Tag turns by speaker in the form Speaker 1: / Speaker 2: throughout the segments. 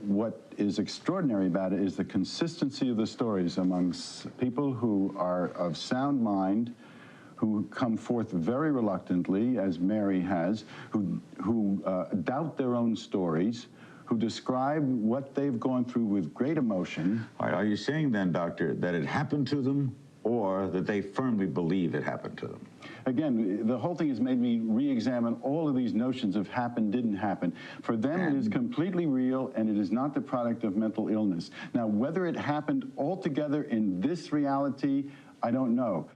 Speaker 1: what is extraordinary about it is the consistency of the stories amongst people who are of sound mind, who come forth very reluctantly, as Mary has, who doubt their own stories, who describe what they've gone through with great emotion.
Speaker 2: All right, are you saying then, Doctor, that it happened to them, or that they firmly believe it happened to them?
Speaker 1: Again, the whole thing has made me re-examine all of these notions of happened, didn't happen. For them, it is completely real, and it is not the product of mental illness. Now, whether it happened altogether in this reality, I don't know.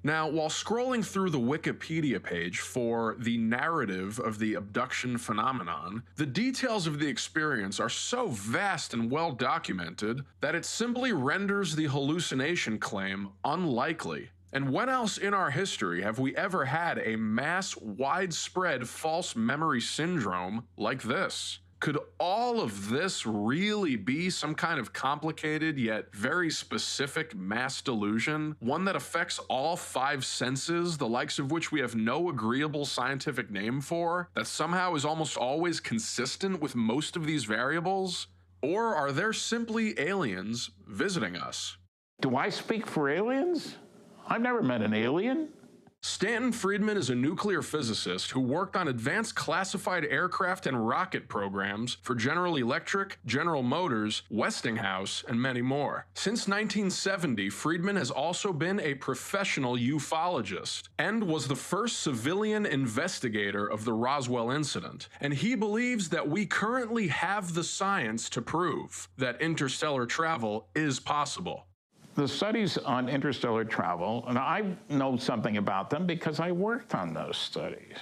Speaker 3: Now, while scrolling through the Wikipedia page for the narrative of the abduction phenomenon, the details of the experience are so vast and well documented that it simply renders the hallucination claim unlikely. And when else in our history have we ever had a mass, widespread false memory syndrome like this? Could all of this really be some kind of complicated yet very specific mass delusion? One that affects all 5 senses, the likes of which we have no agreeable scientific name for, that somehow is almost always consistent with most of these variables? Or are there simply aliens visiting us?
Speaker 4: Do I speak for aliens? I've never met an alien.
Speaker 3: Stanton Friedman is a nuclear physicist who worked on advanced classified aircraft and rocket programs for General Electric, General Motors, Westinghouse, and many more. Since 1970, Friedman has also been a professional ufologist and was the first civilian investigator of the Roswell incident. And he believes that we currently have the science to prove that interstellar travel is possible.
Speaker 4: The studies on interstellar travel, and I know something about them because I worked on those studies.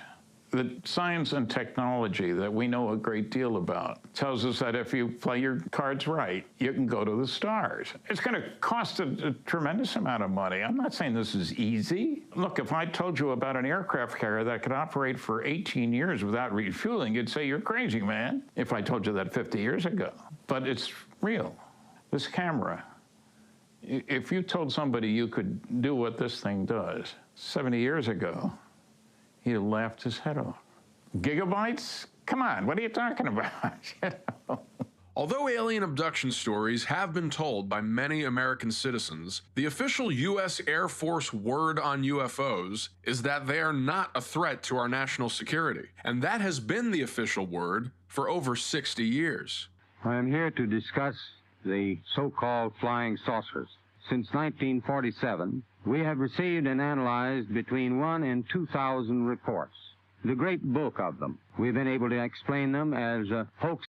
Speaker 4: The science and technology that we know a great deal about tells us that if you play your cards right, you can go to the stars. It's going to cost a tremendous amount of money. I'm not saying this is easy. Look, if I told you about an aircraft carrier that could operate for 18 years without refueling, you'd say you're crazy, man, if I told you that 50 years ago. But it's real. This camera, if you told somebody you could do what this thing does 70 years ago, he'd have laughed his head off. Gigabytes? Come on, what are you talking about? You know?
Speaker 3: Although alien abduction stories have been told by many American citizens, the official U.S. Air Force word on UFOs is that they are not a threat to our national security. And that has been the official word for over 60 years.
Speaker 5: I am here to discuss the so-called flying saucers. Since 1947, we have received and analyzed between 1,000 and 2,000 reports, the great bulk of them. We've been able to explain them as hoax